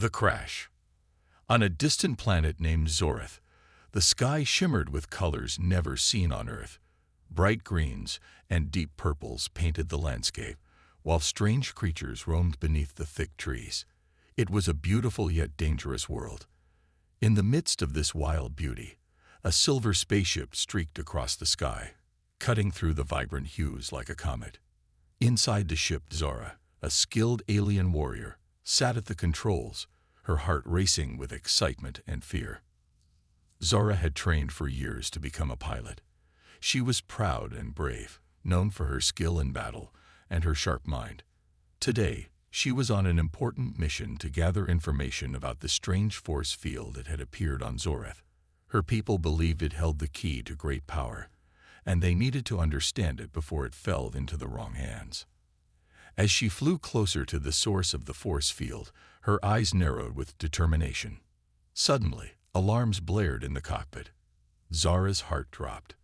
The crash. On a distant planet named Zoreth, the sky shimmered with colors never seen on Earth. Bright greens and deep purples painted the landscape, while strange creatures roamed beneath the thick trees. It was a beautiful yet dangerous world. In the midst of this wild beauty, a silver spaceship streaked across the sky, cutting through the vibrant hues like a comet. Inside the ship, Zara, a skilled alien warrior, sat at the controls, her heart racing with excitement and fear. Zara had trained for years to become a pilot. She was proud and brave, known for her skill in battle and her sharp mind. Today, she was on an important mission to gather information about the strange force field that had appeared on Zoreth. Her people believed it held the key to great power, and they needed to understand it before it fell into the wrong hands. As she flew closer to the source of the force field, her eyes narrowed with determination. Suddenly, alarms blared in the cockpit. Zara's heart dropped.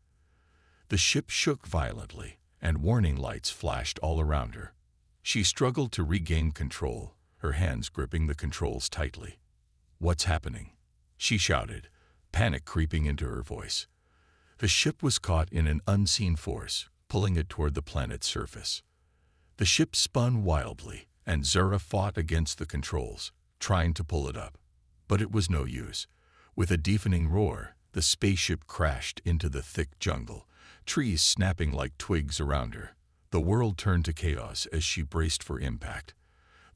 The ship shook violently, and warning lights flashed all around her. She struggled to regain control, her hands gripping the controls tightly. "What's happening?" she shouted, panic creeping into her voice. The ship was caught in an unseen force, pulling it toward the planet's surface. The ship spun wildly, and Zara fought against the controls, trying to pull it up. But it was no use. With a deafening roar, the spaceship crashed into the thick jungle, trees snapping like twigs around her. The world turned to chaos as she braced for impact.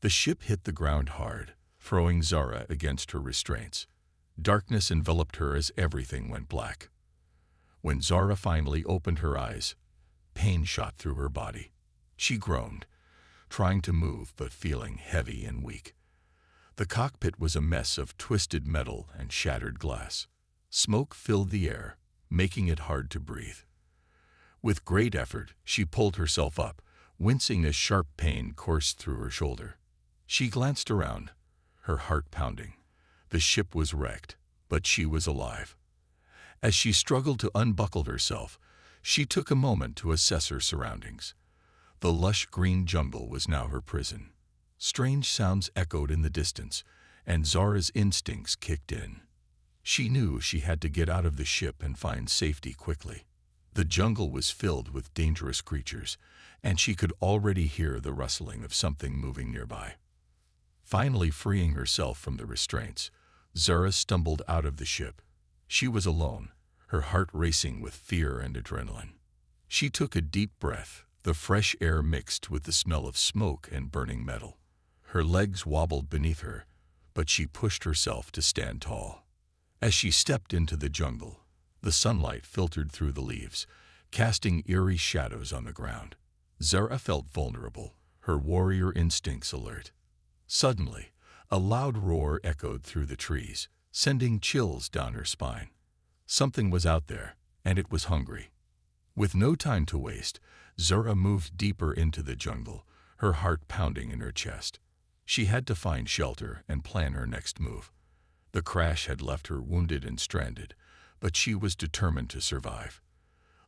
The ship hit the ground hard, throwing Zara against her restraints. Darkness enveloped her as everything went black. When Zara finally opened her eyes, pain shot through her body. She groaned, trying to move but feeling heavy and weak. The cockpit was a mess of twisted metal and shattered glass. Smoke filled the air, making it hard to breathe. With great effort, she pulled herself up, wincing as sharp pain coursed through her shoulder. She glanced around, her heart pounding. The ship was wrecked, but she was alive. As she struggled to unbuckle herself, she took a moment to assess her surroundings. The lush green jungle was now her prison. Strange sounds echoed in the distance, and Zara's instincts kicked in. She knew she had to get out of the ship and find safety quickly. The jungle was filled with dangerous creatures, and she could already hear the rustling of something moving nearby. Finally freeing herself from the restraints, Zara stumbled out of the ship. She was alone, her heart racing with fear and adrenaline. She took a deep breath, the fresh air mixed with the smell of smoke and burning metal. Her legs wobbled beneath her, but she pushed herself to stand tall. As she stepped into the jungle, the sunlight filtered through the leaves, casting eerie shadows on the ground. Zara felt vulnerable, her warrior instincts alert. Suddenly, a loud roar echoed through the trees, sending chills down her spine. Something was out there, and it was hungry. With no time to waste, Zara moved deeper into the jungle, her heart pounding in her chest. She had to find shelter and plan her next move. The crash had left her wounded and stranded, but she was determined to survive.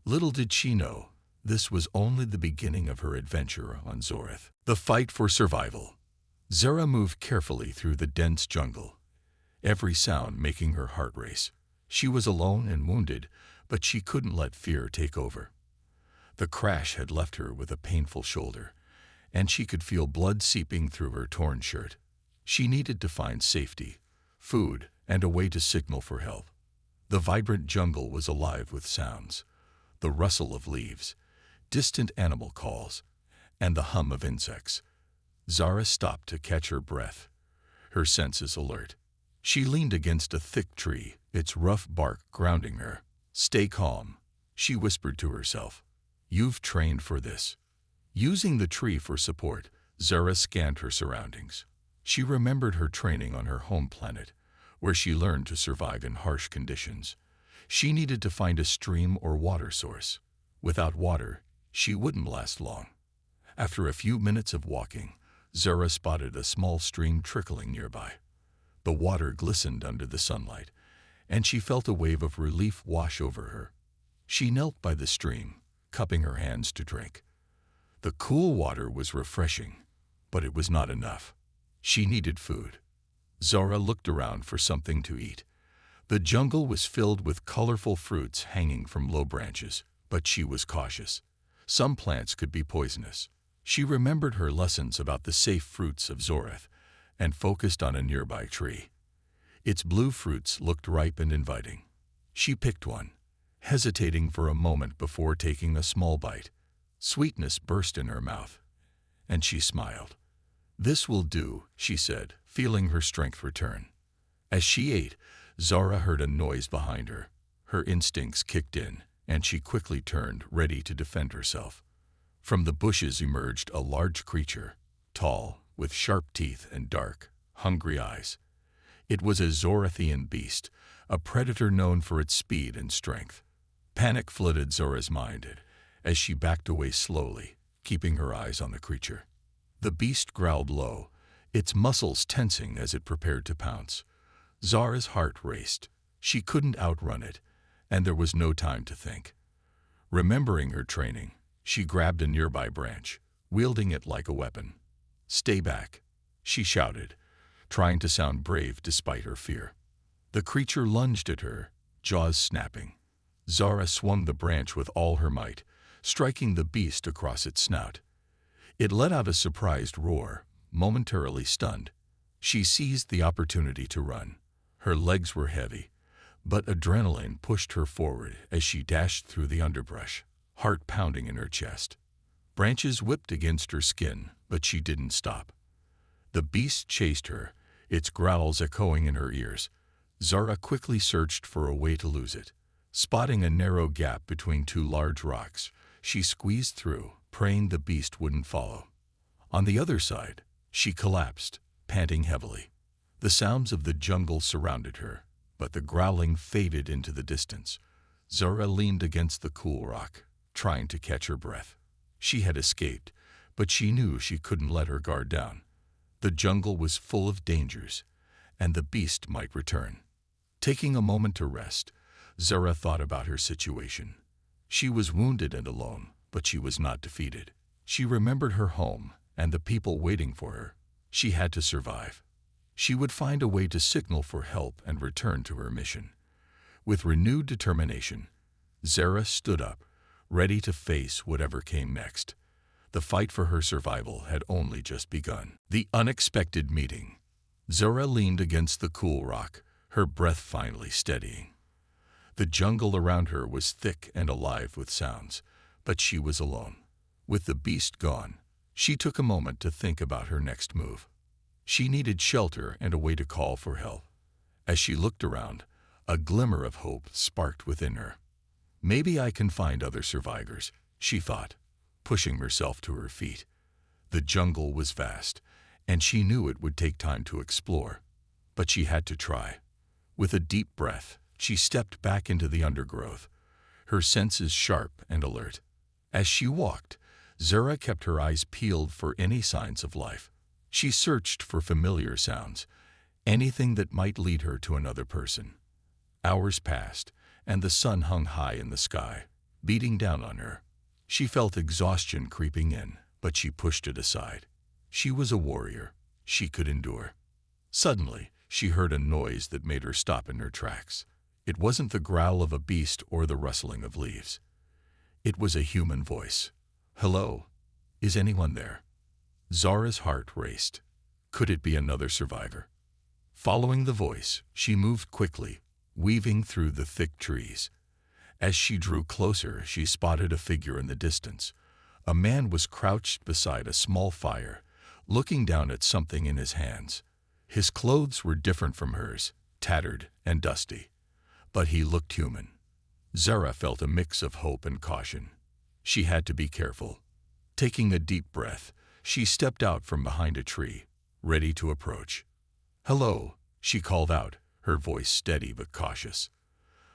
Little did she know, this was only the beginning of her adventure on Zoreth. The fight for survival. Zara moved carefully through the dense jungle, every sound making her heart race. She was alone and wounded, but she couldn't let fear take over. The crash had left her with a painful shoulder, and she could feel blood seeping through her torn shirt. She needed to find safety, food, and a way to signal for help. The vibrant jungle was alive with sounds, the rustle of leaves, distant animal calls, and the hum of insects. Zara stopped to catch her breath, her senses alert. She leaned against a thick tree, its rough bark grounding her. "Stay calm," she whispered to herself. "You've trained for this." Using the tree for support, Zara scanned her surroundings. She remembered her training on her home planet, where she learned to survive in harsh conditions. She needed to find a stream or water source. Without water, she wouldn't last long. After a few minutes of walking, Zara spotted a small stream trickling nearby. The water glistened under the sunlight, and she felt a wave of relief wash over her. She knelt by the stream, cupping her hands to drink. The cool water was refreshing, but it was not enough. She needed food. Zora looked around for something to eat. The jungle was filled with colorful fruits hanging from low branches, but she was cautious. Some plants could be poisonous. She remembered her lessons about the safe fruits of Zoreth and focused on a nearby tree. Its blue fruits looked ripe and inviting. She picked one, hesitating for a moment before taking a small bite. Sweetness burst in her mouth, and she smiled. "This will do," she said, feeling her strength return. As she ate, Zora heard a noise behind her. Her instincts kicked in, and she quickly turned, ready to defend herself. From the bushes emerged a large creature, tall, with sharp teeth and dark, hungry eyes. It was a Zorathian beast, a predator known for its speed and strength. Panic flooded Zora's mind as she backed away slowly, keeping her eyes on the creature. The beast growled low, its muscles tensing as it prepared to pounce. Zora's heart raced. She couldn't outrun it, and there was no time to think. Remembering her training, she grabbed a nearby branch, wielding it like a weapon. "Stay back," she shouted, trying to sound brave despite her fear. The creature lunged at her, jaws snapping. Zora swung the branch with all her might, striking the beast across its snout. It let out a surprised roar, momentarily stunned. She seized the opportunity to run. Her legs were heavy, but adrenaline pushed her forward as she dashed through the underbrush, heart pounding in her chest. Branches whipped against her skin, but she didn't stop. The beast chased her, its growls echoing in her ears. Zora quickly searched for a way to lose it. Spotting a narrow gap between two large rocks, she squeezed through, praying the beast wouldn't follow. On the other side, she collapsed, panting heavily. The sounds of the jungle surrounded her, but the growling faded into the distance. Zora leaned against the cool rock, trying to catch her breath. She had escaped, but she knew she couldn't let her guard down. The jungle was full of dangers, and the beast might return. Taking a moment to rest, Zora thought about her situation. She was wounded and alone, but she was not defeated. She remembered her home and the people waiting for her. She had to survive. She would find a way to signal for help and return to her mission. With renewed determination, Zora stood up, ready to face whatever came next. The fight for her survival had only just begun. The unexpected meeting. Zora leaned against the cool rock, her breath finally steadying. The jungle around her was thick and alive with sounds, but she was alone. With the beast gone, she took a moment to think about her next move. She needed shelter and a way to call for help. As she looked around, a glimmer of hope sparked within her. "Maybe I can find other survivors," she thought, pushing herself to her feet. The jungle was vast, and she knew it would take time to explore, but she had to try. With a deep breath, she stepped back into the undergrowth, her senses sharp and alert. As she walked, Zora kept her eyes peeled for any signs of life. She searched for familiar sounds, anything that might lead her to another person. Hours passed, and the sun hung high in the sky, beating down on her. She felt exhaustion creeping in, but she pushed it aside. She was a warrior. She could endure. Suddenly, she heard a noise that made her stop in her tracks. It wasn't the growl of a beast or the rustling of leaves. It was a human voice. "Hello? Is anyone there?" Zora's heart raced. Could it be another survivor? Following the voice, she moved quickly, weaving through the thick trees. As she drew closer, she spotted a figure in the distance. A man was crouched beside a small fire, looking down at something in his hands. His clothes were different from hers, tattered and dusty, but he looked human. Zora felt a mix of hope and caution. She had to be careful. Taking a deep breath, she stepped out from behind a tree, ready to approach. "Hello," she called out, her voice steady but cautious.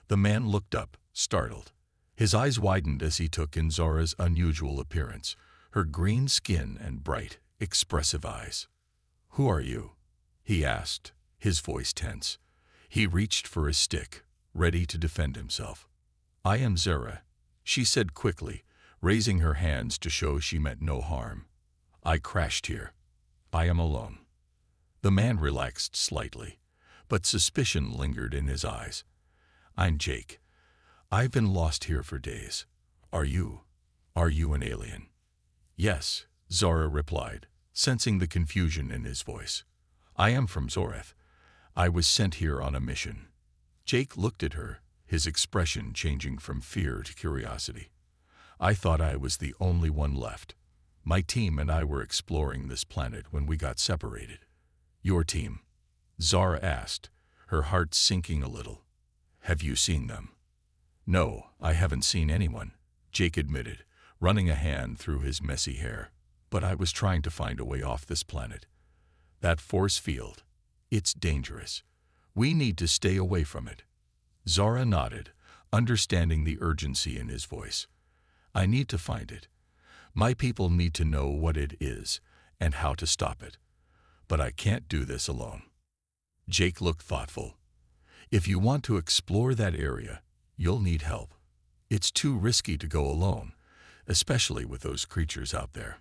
The man looked up, startled. His eyes widened as he took in Zora's unusual appearance, her green skin and bright, expressive eyes. "Who are you?" he asked, his voice tense. He reached for his stick, ready to defend himself. "I am Zora," she said quickly, raising her hands to show she meant no harm. "I crashed here. I am alone." The man relaxed slightly, but suspicion lingered in his eyes. "I'm Jake. I've been lost here for days. Are you? Are you an alien?" "Yes," Zara replied, sensing the confusion in his voice. "I am from Zoreth. I was sent here on a mission." Jake looked at her, his expression changing from fear to curiosity. "I thought I was the only one left. My team and I were exploring this planet when we got separated." "Your team?" Zara asked, her heart sinking a little. "Have you seen them?" "No, I haven't seen anyone," Jake admitted, running a hand through his messy hair. "But I was trying to find a way off this planet. That force field, it's dangerous. We need to stay away from it." Zara nodded, understanding the urgency in his voice. "I need to find it. My people need to know what it is and how to stop it. But I can't do this alone." Jake looked thoughtful. "If you want to explore that area, you'll need help. It's too risky to go alone, especially with those creatures out there."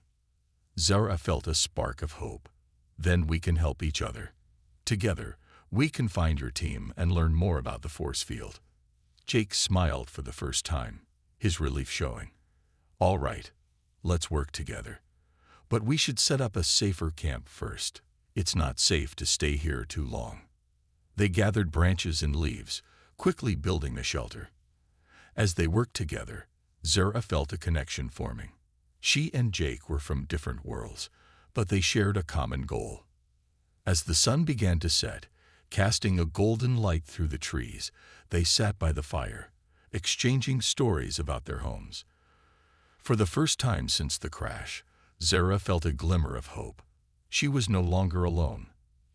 Zara felt a spark of hope. "Then we can help each other. Together, we can find your team and learn more about the force field." Jake smiled for the first time, his relief showing. "All right, let's work together. But we should set up a safer camp first. It's not safe to stay here too long." They gathered branches and leaves, quickly building a shelter. As they worked together, Zara felt a connection forming. She and Jake were from different worlds, but they shared a common goal. As the sun began to set, casting a golden light through the trees, they sat by the fire, exchanging stories about their homes. For the first time since the crash, Zara felt a glimmer of hope. She was no longer alone.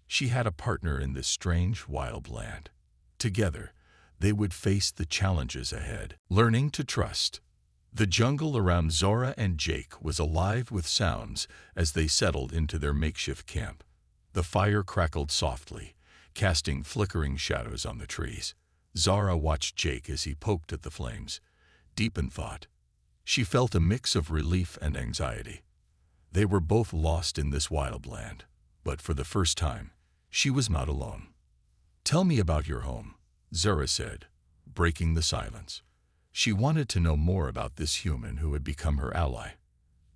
She had a partner in this strange, wild land. Together, they would face the challenges ahead, learning to trust. The jungle around Zara and Jake was alive with sounds as they settled into their makeshift camp. The fire crackled softly, casting flickering shadows on the trees. Zara watched Jake as he poked at the flames, deep in thought. She felt a mix of relief and anxiety. They were both lost in this wild land, but for the first time, she was not alone. "Tell me about your home," Zara said, breaking the silence. She wanted to know more about this human who had become her ally.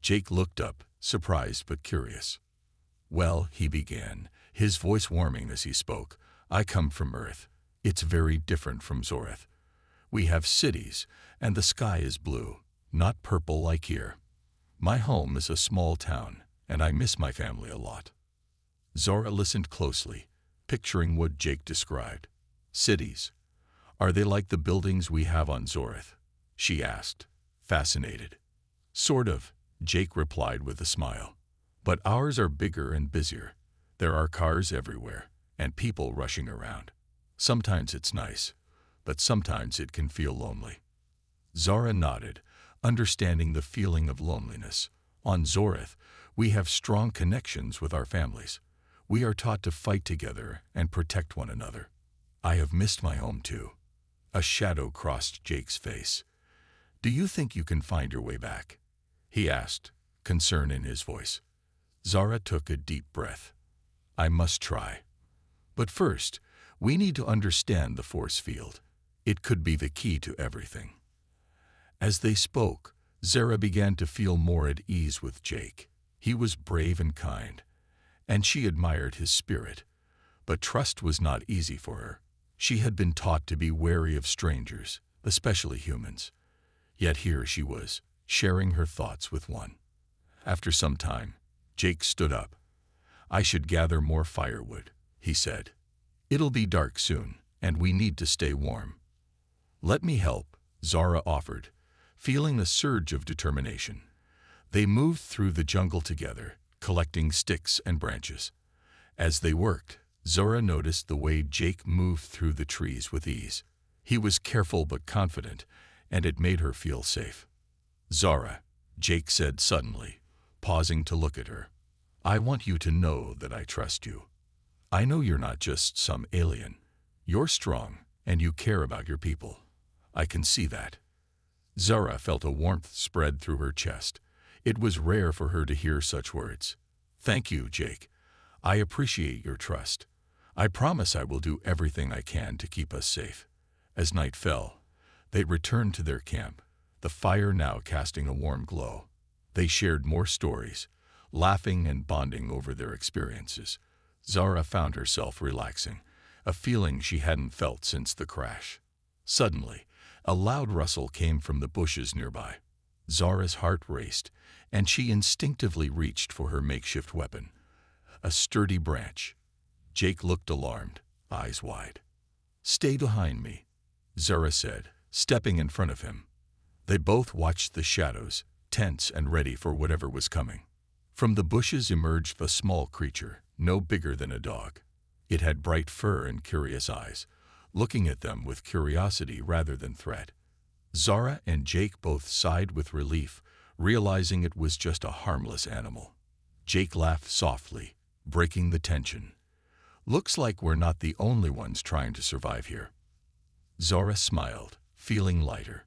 Jake looked up, surprised but curious. "Well," he began, his voice warming as he spoke, "I come from Earth. It's very different from Zoreth. We have cities, and the sky is blue, not purple like here. My home is a small town, and I miss my family a lot." Zara listened closely, picturing what Jake described. "Cities. Are they like the buildings we have on Zoreth?" she asked, fascinated. "Sort of," Jake replied with a smile. "But ours are bigger and busier. There are cars everywhere, and people rushing around. Sometimes it's nice, but sometimes it can feel lonely." Zara nodded, understanding the feeling of loneliness. "On Zoreth, we have strong connections with our families. We are taught to fight together and protect one another. I have missed my home too." A shadow crossed Jake's face. "Do you think you can find your way back?" he asked, concern in his voice. Zara took a deep breath. "I must try. But first, we need to understand the force field. It could be the key to everything." As they spoke, Zara began to feel more at ease with Jake. He was brave and kind, and she admired his spirit. But trust was not easy for her. She had been taught to be wary of strangers, especially humans. Yet here she was, sharing her thoughts with one. After some time, Jake stood up. "I should gather more firewood," he said. "It'll be dark soon, and we need to stay warm." "Let me help," Zara offered, feeling a surge of determination. They moved through the jungle together, collecting sticks and branches. As they worked, Zara noticed the way Jake moved through the trees with ease. He was careful but confident, and it made her feel safe. "Zara," Jake said suddenly, pausing to look at her, "I want you to know that I trust you. I know you're not just some alien. You're strong, and you care about your people. I can see that." Zara felt a warmth spread through her chest. It was rare for her to hear such words. "Thank you, Jake. I appreciate your trust. I promise I will do everything I can to keep us safe." As night fell, they returned to their camp, the fire now casting a warm glow. They shared more stories, laughing and bonding over their experiences. Zara found herself relaxing, a feeling she hadn't felt since the crash. Suddenly, a loud rustle came from the bushes nearby. Zara's heart raced, and she instinctively reached for her makeshift weapon, a sturdy branch. Jake looked alarmed, eyes wide. "Stay behind me," Zara said, stepping in front of him. They both watched the shadows, tense and ready for whatever was coming. From the bushes emerged a small creature, no bigger than a dog. It had bright fur and curious eyes, looking at them with curiosity rather than threat. Zara and Jake both sighed with relief, realizing it was just a harmless animal. Jake laughed softly, breaking the tension. "Looks like we're not the only ones trying to survive here." Zara smiled, feeling lighter.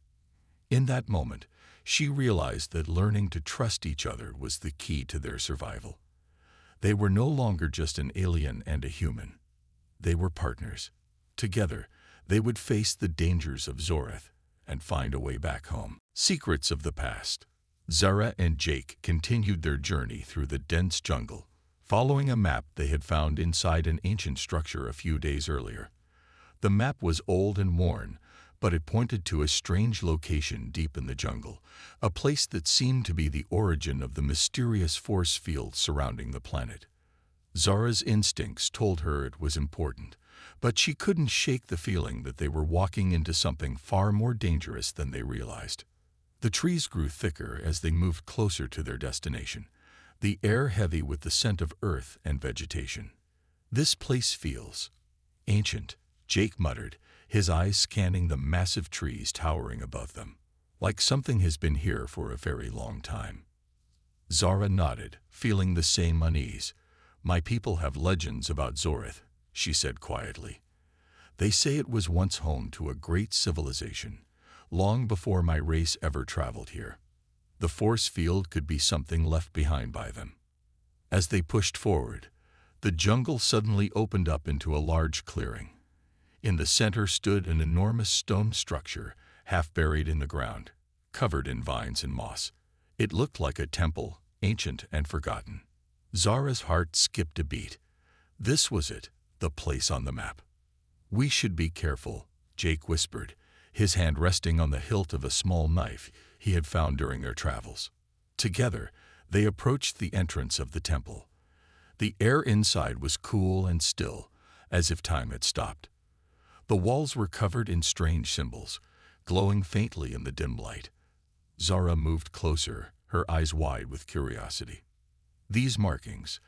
In that moment, she realized that learning to trust each other was the key to their survival. They were no longer just an alien and a human. They were partners. Together, they would face the dangers of Zoreth and find a way back home. Secrets of the past. Zara and Jake continued their journey through the dense jungle, following a map they had found inside an ancient structure a few days earlier. The map was old and worn, but it pointed to a strange location deep in the jungle, a place that seemed to be the origin of the mysterious force field surrounding the planet. Zara's instincts told her it was important, but she couldn't shake the feeling that they were walking into something far more dangerous than they realized. The trees grew thicker as they moved closer to their destination, the air heavy with the scent of earth and vegetation. "This place feels ancient," Jake muttered, his eyes scanning the massive trees towering above them. "Like something has been here for a very long time." Zara nodded, feeling the same unease. "My people have legends about Zoreth," she said quietly. "They say it was once home to a great civilization, long before my race ever traveled here. The force field could be something left behind by them." As they pushed forward, the jungle suddenly opened up into a large clearing. In the center stood an enormous stone structure, half buried in the ground, covered in vines and moss. It looked like a temple, ancient and forgotten. Zara's heart skipped a beat. This was it, the place on the map. "We should be careful," Jake whispered, his hand resting on the hilt of a small knife he had found during their travels. Together, they approached the entrance of the temple. The air inside was cool and still, as if time had stopped. The walls were covered in strange symbols, glowing faintly in the dim light. Zara moved closer, her eyes wide with curiosity. "These markings,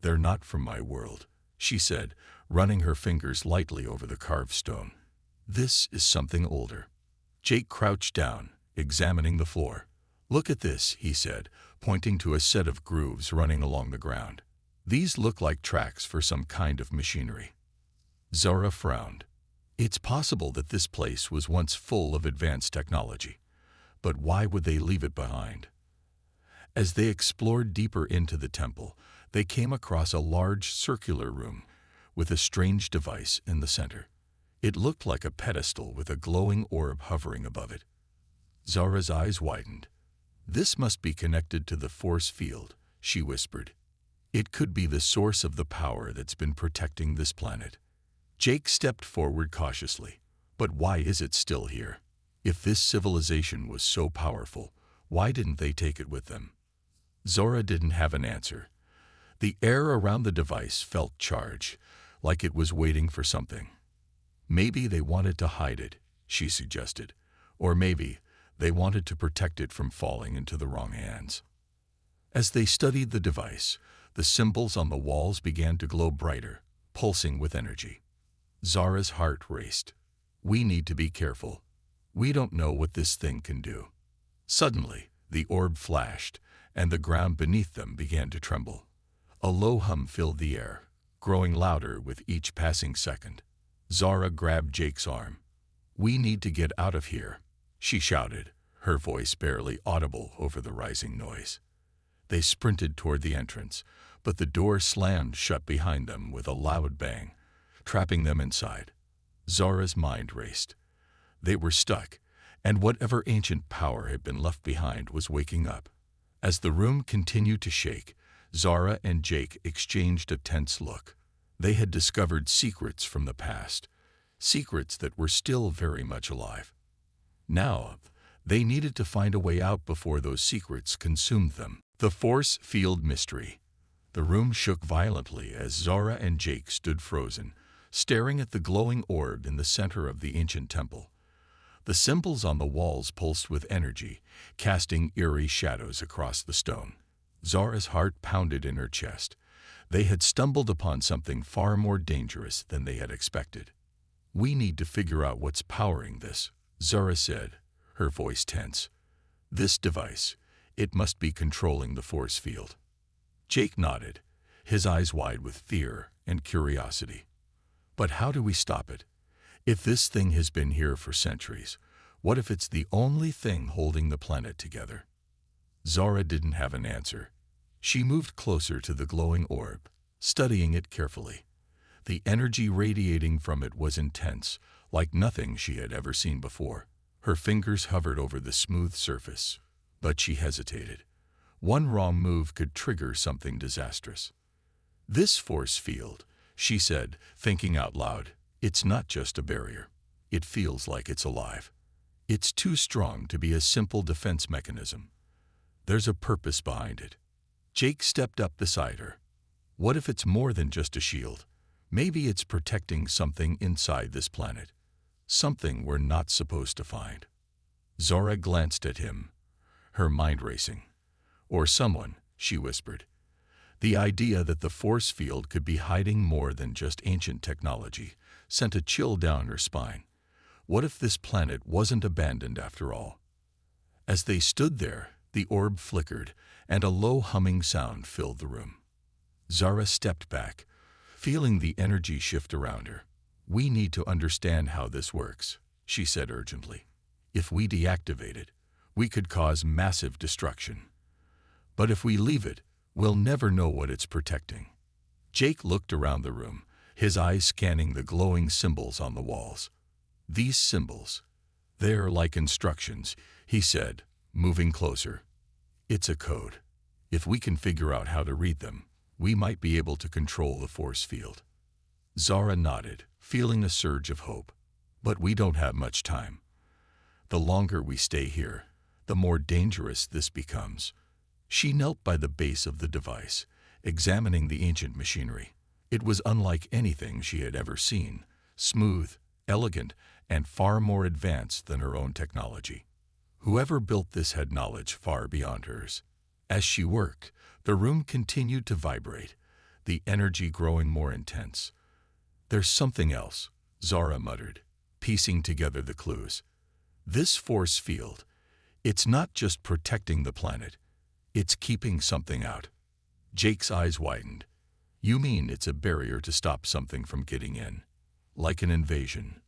they're not from my world," she said, running her fingers lightly over the carved stone. "This is something older." Jake crouched down, examining the floor. "Look at this," he said, pointing to a set of grooves running along the ground. "These look like tracks for some kind of machinery." Zara frowned. It's possible that this place was once full of advanced technology, but why would they leave it behind? As they explored deeper into the temple, they came across a large circular room with a strange device in the center. It looked like a pedestal with a glowing orb hovering above it. Zara's eyes widened. "This must be connected to the force field," she whispered. "It could be the source of the power that's been protecting this planet." Jake stepped forward cautiously. "But why is it still here? If this civilization was so powerful, why didn't they take it with them?" Zara didn't have an answer. The air around the device felt charged, like it was waiting for something. "Maybe they wanted to hide it," she suggested. "Or maybe they wanted to protect it from falling into the wrong hands." As they studied the device, the symbols on the walls began to glow brighter, pulsing with energy. Zara's heart raced. "We need to be careful. We don't know what this thing can do." Suddenly, the orb flashed, and the ground beneath them began to tremble. A low hum filled the air, growing louder with each passing second. Zara grabbed Jake's arm. "We need to get out of here," she shouted, her voice barely audible over the rising noise. They sprinted toward the entrance, but the door slammed shut behind them with a loud bang, trapping them inside. Zara's mind raced. They were stuck, and whatever ancient power had been left behind was waking up. As the room continued to shake, Zara and Jake exchanged a tense look. They had discovered secrets from the past, secrets that were still very much alive. Now, they needed to find a way out before those secrets consumed them. The force field mystery. The room shook violently as Zara and Jake stood frozen, staring at the glowing orb in the center of the ancient temple. The symbols on the walls pulsed with energy, casting eerie shadows across the stone. Zara's heart pounded in her chest. They had stumbled upon something far more dangerous than they had expected. "We need to figure out what's powering this," Zara said, her voice tense. "This device, it must be controlling the force field." Jake nodded, his eyes wide with fear and curiosity. "But how do we stop it? If this thing has been here for centuries, what if it's the only thing holding the planet together?" Zara didn't have an answer. She moved closer to the glowing orb, studying it carefully. The energy radiating from it was intense, like nothing she had ever seen before. Her fingers hovered over the smooth surface, but she hesitated. One wrong move could trigger something disastrous. "This force field," she said, thinking out loud, "it's not just a barrier. It feels like it's alive. It's too strong to be a simple defense mechanism. There's a purpose behind it." Jake stepped up beside her. "What if it's more than just a shield? Maybe it's protecting something inside this planet. Something we're not supposed to find." Zara glanced at him, her mind racing. "Or someone," she whispered. The idea that the force field could be hiding more than just ancient technology sent a chill down her spine. What if this planet wasn't abandoned after all? As they stood there, the orb flickered, and a low humming sound filled the room. Zara stepped back, feeling the energy shift around her. "We need to understand how this works," she said urgently. "If we deactivate it, we could cause massive destruction. But if we leave it, we'll never know what it's protecting." Jake looked around the room, his eyes scanning the glowing symbols on the walls. "These symbols, they're like instructions," he said, moving closer. "It's a code. If we can figure out how to read them, we might be able to control the force field." Zara nodded, feeling a surge of hope. "But we don't have much time. The longer we stay here, the more dangerous this becomes." She knelt by the base of the device, examining the ancient machinery. It was unlike anything she had ever seen, smooth, elegant, and far more advanced than her own technology. Whoever built this had knowledge far beyond hers. As she worked, the room continued to vibrate, the energy growing more intense. "There's something else," Zara muttered, piecing together the clues. "This force field, it's not just protecting the planet, it's keeping something out." Jake's eyes widened. "You mean it's a barrier to stop something from getting in? Like an invasion?"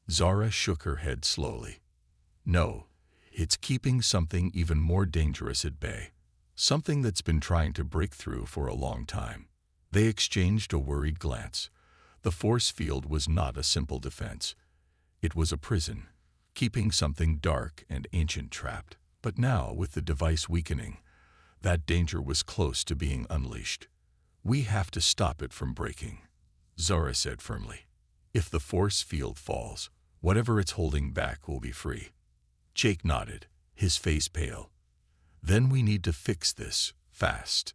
Zara shook her head slowly. "No, it's keeping something even more dangerous at bay. Something that's been trying to break through for a long time." They exchanged a worried glance. The force field was not a simple defense. It was a prison, keeping something dark and ancient trapped. But now, with the device weakening, that danger was close to being unleashed. "We have to stop it from breaking," Zara said firmly. "If the force field falls, whatever it's holding back will be free." Jake nodded, his face pale. "Then we need to fix this, fast."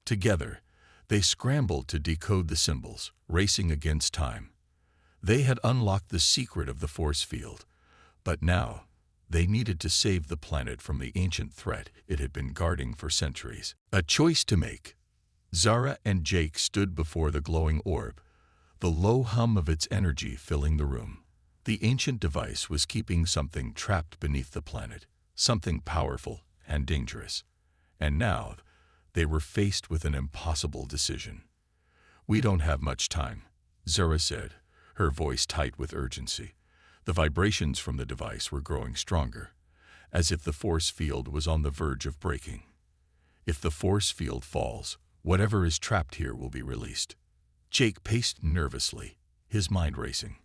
Together, they scrambled to decode the symbols, racing against time. They had unlocked the secret of the force field, but now they needed to save the planet from the ancient threat it had been guarding for centuries. A choice to make. Zara and Jake stood before the glowing orb, the low hum of its energy filling the room. The ancient device was keeping something trapped beneath the planet, something powerful and dangerous. And now, they were faced with an impossible decision. "We don't have much time," Zara said, her voice tight with urgency. The vibrations from the device were growing stronger, as if the force field was on the verge of breaking. "If the force field falls, Whatever is trapped here will be released. Jake paced nervously, his mind racing.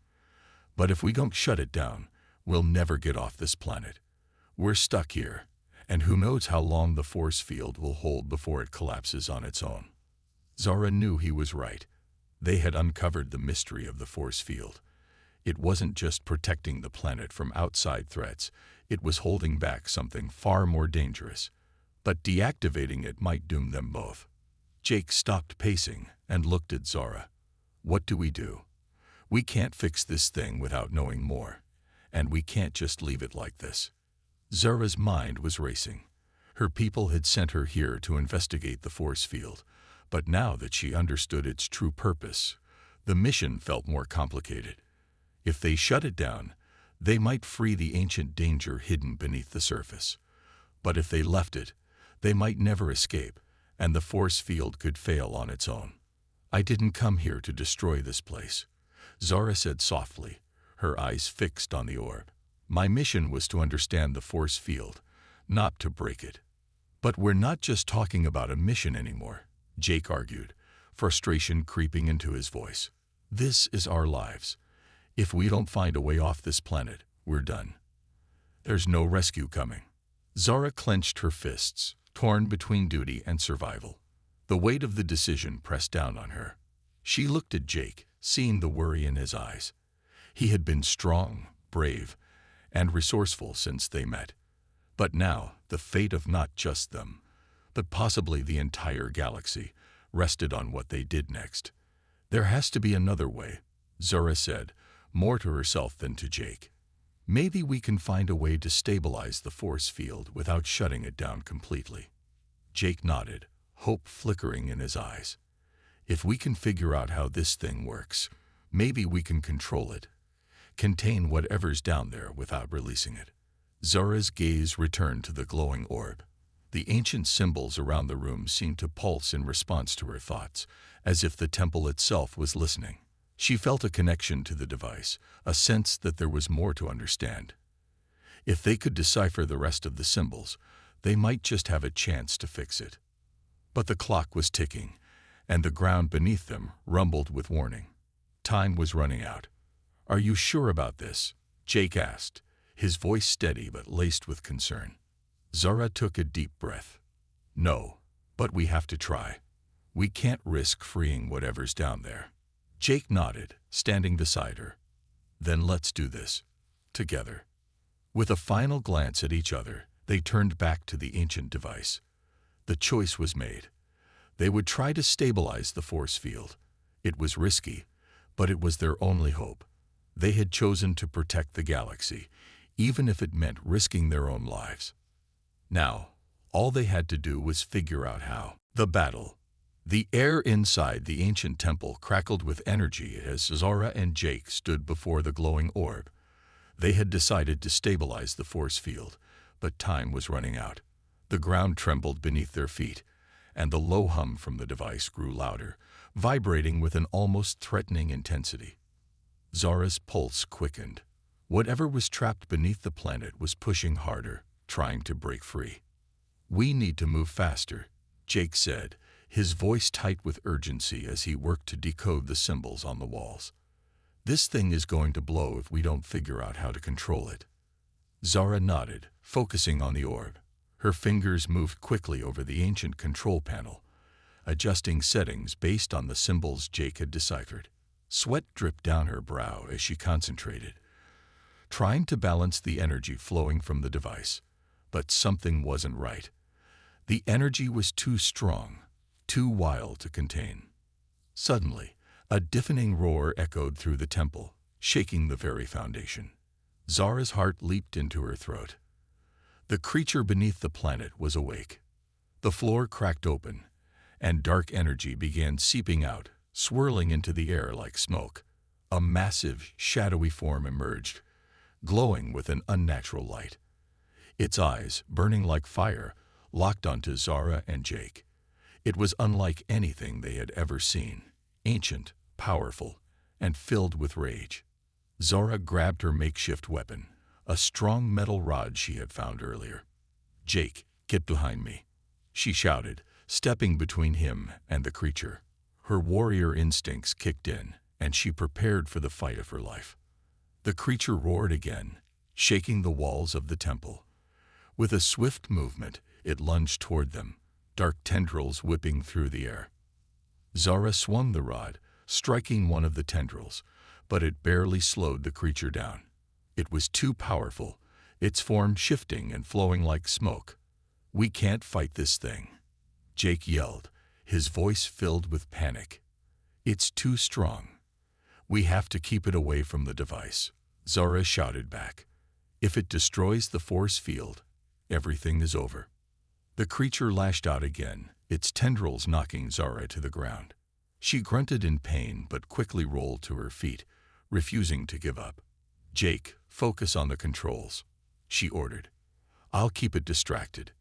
But if we don't shut it down, we'll never get off this planet. We're stuck here, and who knows how long the force field will hold before it collapses on its own. Zara knew he was right. They had uncovered the mystery of the force field. It wasn't just protecting the planet from outside threats, it was holding back something far more dangerous. But deactivating it might doom them both. Jake stopped pacing and looked at Zara. What do? We can't fix this thing without knowing more, and we can't just leave it like this. Zara's mind was racing. Her people had sent her here to investigate the force field, but now that she understood its true purpose, the mission felt more complicated. If they shut it down, they might free the ancient danger hidden beneath the surface. But if they left it, they might never escape, and the force field could fail on its own. I didn't come here to destroy this place, Zara said softly, her eyes fixed on the orb. My mission was to understand the force field, not to break it. But we're not just talking about a mission anymore, Jake argued, frustration creeping into his voice. This is our lives. If we don't find a way off this planet, we're done. There's no rescue coming. Zara clenched her fists, torn between duty and survival. The weight of the decision pressed down on her. She looked at Jake, seeing the worry in his eyes. He had been strong, brave, and resourceful since they met. But now, the fate of not just them, but possibly the entire galaxy, rested on what they did next. There has to be another way, Zara said, more to herself than to Jake. Maybe we can find a way to stabilize the force field without shutting it down completely. Jake nodded, hope flickering in his eyes. If we can figure out how this thing works, maybe we can control it, contain whatever's down there without releasing it. Zara's gaze returned to the glowing orb. The ancient symbols around the room seemed to pulse in response to her thoughts, as if the temple itself was listening. She felt a connection to the device, a sense that there was more to understand. If they could decipher the rest of the symbols, they might just have a chance to fix it. But the clock was ticking, and the ground beneath them rumbled with warning. Time was running out. Are you sure about this? Jake asked, his voice steady but laced with concern. Zara took a deep breath. No, but we have to try. We can't risk freeing whatever's down there. Jake nodded, standing beside her. Then let's do this. Together. With a final glance at each other, they turned back to the ancient device. The choice was made. They would try to stabilize the force field. It was risky, but it was their only hope. They had chosen to protect the galaxy, even if it meant risking their own lives. Now, all they had to do was figure out how. The battle. The air inside the ancient temple crackled with energy as Zara and Jake stood before the glowing orb. They had decided to stabilize the force field, but time was running out. The ground trembled beneath their feet, and the low hum from the device grew louder, vibrating with an almost threatening intensity. Zara's pulse quickened. Whatever was trapped beneath the planet was pushing harder, trying to break free. We need to move faster, Jake said, his voice tight with urgency as he worked to decode the symbols on the walls. This thing is going to blow if we don't figure out how to control it. Zara nodded, focusing on the orb. Her fingers moved quickly over the ancient control panel, adjusting settings based on the symbols Jake had deciphered. Sweat dripped down her brow as she concentrated, trying to balance the energy flowing from the device. But something wasn't right. The energy was too strong, too wild to contain. Suddenly, a deafening roar echoed through the temple, shaking the very foundation. Zara's heart leaped into her throat. The creature beneath the planet was awake. The floor cracked open, and dark energy began seeping out, swirling into the air like smoke. A massive, shadowy form emerged, glowing with an unnatural light. Its eyes, burning like fire, locked onto Zara and Jake. It was unlike anything they had ever seen, ancient, powerful, and filled with rage. Zara grabbed her makeshift weapon, a strong metal rod she had found earlier. Jake, get behind me, she shouted, stepping between him and the creature. Her warrior instincts kicked in, and she prepared for the fight of her life. The creature roared again, shaking the walls of the temple. With a swift movement, it lunged toward them, dark tendrils whipping through the air. Zara swung the rod, striking one of the tendrils, but it barely slowed the creature down. It was too powerful, its form shifting and flowing like smoke. "We can't fight this thing," Jake yelled, his voice filled with panic. "It's too strong. We have to keep it away from the device," Zara shouted back. "If it destroys the force field, everything is over." The creature lashed out again, its tendrils knocking Zara to the ground. She grunted in pain but quickly rolled to her feet, refusing to give up. "Jake, focus on the controls," she ordered. "I'll keep it distracted."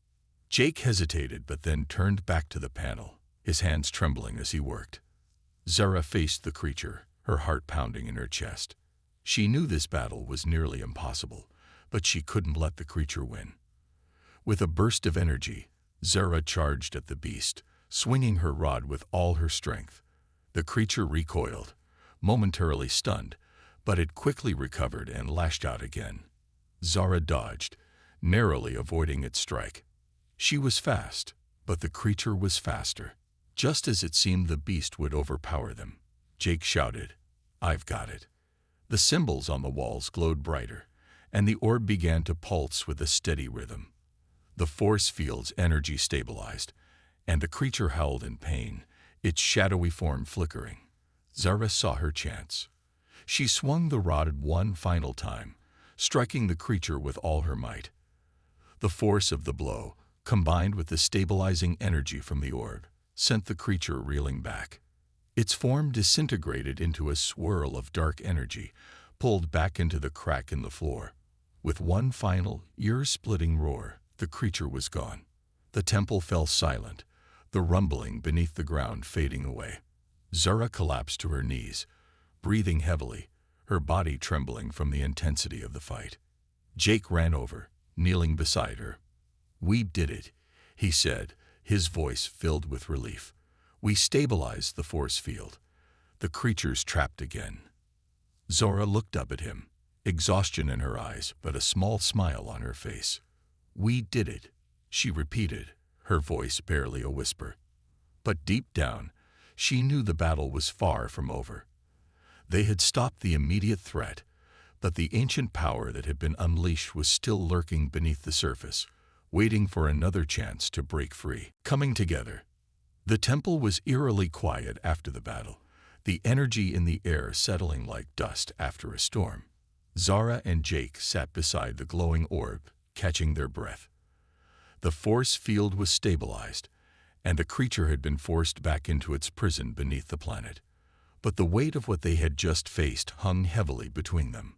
Jake hesitated but then turned back to the panel, his hands trembling as he worked. Zara faced the creature, her heart pounding in her chest. She knew this battle was nearly impossible, but she couldn't let the creature win. With a burst of energy, Zara charged at the beast, swinging her rod with all her strength. The creature recoiled, momentarily stunned, but it quickly recovered and lashed out again. Zara dodged, narrowly avoiding its strike. She was fast, but the creature was faster. Just as it seemed the beast would overpower them, Jake shouted, "I've got it." The symbols on the walls glowed brighter, and the orb began to pulse with a steady rhythm. The force field's energy stabilized, and the creature howled in pain, its shadowy form flickering. Zara saw her chance. She swung the rod one final time, striking the creature with all her might. The force of the blow, combined with the stabilizing energy from the orb, sent the creature reeling back. Its form disintegrated into a swirl of dark energy, pulled back into the crack in the floor. With one final, ear-splitting roar, the creature was gone. The temple fell silent, the rumbling beneath the ground fading away. Zara collapsed to her knees, breathing heavily, her body trembling from the intensity of the fight. Jake ran over, kneeling beside her. "We did it," he said, his voice filled with relief. "We stabilized the force field. The creature's trapped again." Zara looked up at him, exhaustion in her eyes but a small smile on her face. "We did it," she repeated, her voice barely a whisper. But deep down, she knew the battle was far from over. They had stopped the immediate threat, but the ancient power that had been unleashed was still lurking beneath the surface, waiting for another chance to break free. Coming together. The temple was eerily quiet after the battle, the energy in the air settling like dust after a storm. Zara and Jake sat beside the glowing orb, catching their breath. The force field was stabilized, and the creature had been forced back into its prison beneath the planet. But the weight of what they had just faced hung heavily between them.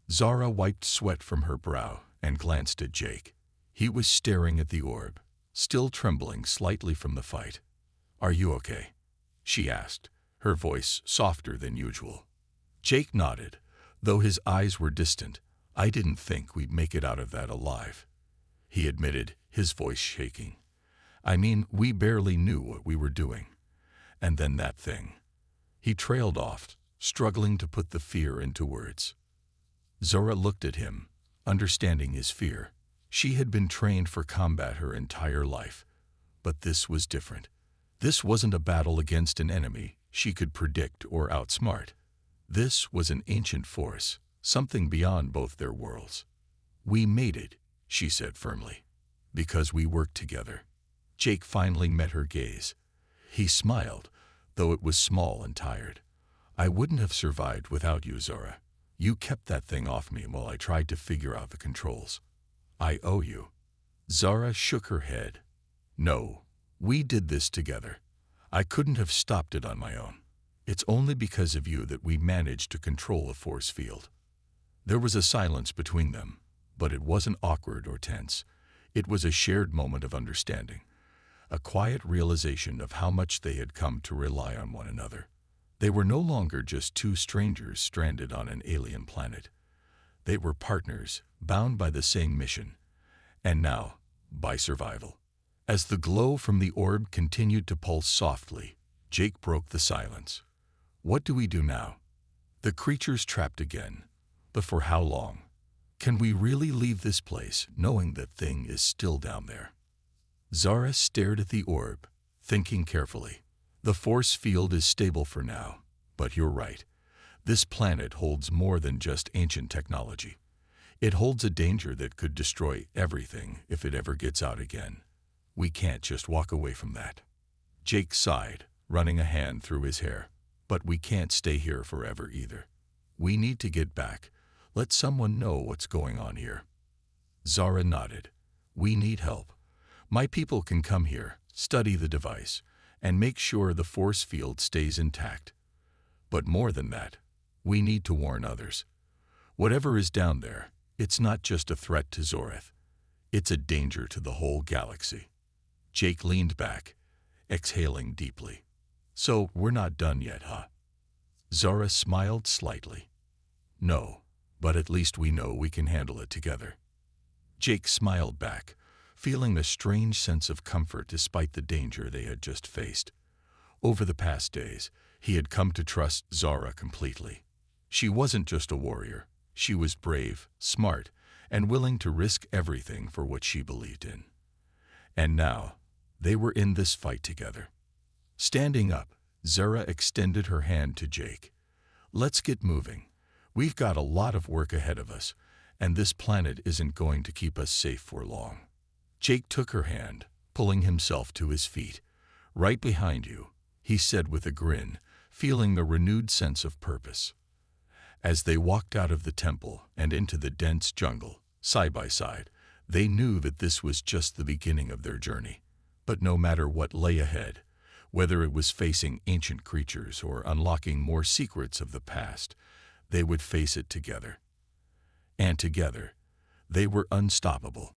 Zara wiped sweat from her brow and glanced at Jake. He was staring at the orb, still trembling slightly from the fight. "Are you okay?" she asked, her voice softer than usual. Jake nodded, though his eyes were distant. "I didn't think we'd make it out of that alive," he admitted, his voice shaking. "I mean, we barely knew what we were doing. And then that thing." He trailed off, struggling to put the fear into words. Zora looked at him, understanding his fear. She had been trained for combat her entire life, but this was different. This wasn't a battle against an enemy she could predict or outsmart. This was an ancient force, something beyond both their worlds. "We made it," she said firmly, "because we worked together." Jake finally met her gaze. He smiled, though it was small and tired. "I wouldn't have survived without you, Zora. You kept that thing off me while I tried to figure out the controls. I owe you." Zara shook her head. "No, we did this together. I couldn't have stopped it on my own. It's only because of you that we managed to control the force field." There was a silence between them, but it wasn't awkward or tense. It was a shared moment of understanding, a quiet realization of how much they had come to rely on one another. They were no longer just two strangers stranded on an alien planet. They were partners, bound by the same mission, and now, by survival. As the glow from the orb continued to pulse softly, Jake broke the silence. What do we do now? The creature's trapped again. But for how long? Can we really leave this place knowing that thing is still down there? Zara stared at the orb, thinking carefully. The force field is stable for now, but you're right. This planet holds more than just ancient technology. It holds a danger that could destroy everything if it ever gets out again. We can't just walk away from that. Jake sighed, running a hand through his hair. But we can't stay here forever either. We need to get back. Let someone know what's going on here. Zara nodded. We need help. My people can come here, study the device, and make sure the force field stays intact. But more than that, we need to warn others. Whatever is down there, it's not just a threat to Zoreth. It's a danger to the whole galaxy. Jake leaned back, exhaling deeply. So we're not done yet, huh? Zara smiled slightly. No, but at least we know we can handle it together. Jake smiled back, feeling a strange sense of comfort despite the danger they had just faced. Over the past days, he had come to trust Zara completely. She wasn't just a warrior. She was brave, smart, and willing to risk everything for what she believed in. And now, they were in this fight together. Standing up, Zara extended her hand to Jake. Let's get moving. We've got a lot of work ahead of us, and this planet isn't going to keep us safe for long. Jake took her hand, pulling himself to his feet. Right behind you, he said with a grin, feeling the renewed sense of purpose. As they walked out of the temple and into the dense jungle, side by side, they knew that this was just the beginning of their journey. But no matter what lay ahead, whether it was facing ancient creatures or unlocking more secrets of the past, they would face it together. And together, they were unstoppable.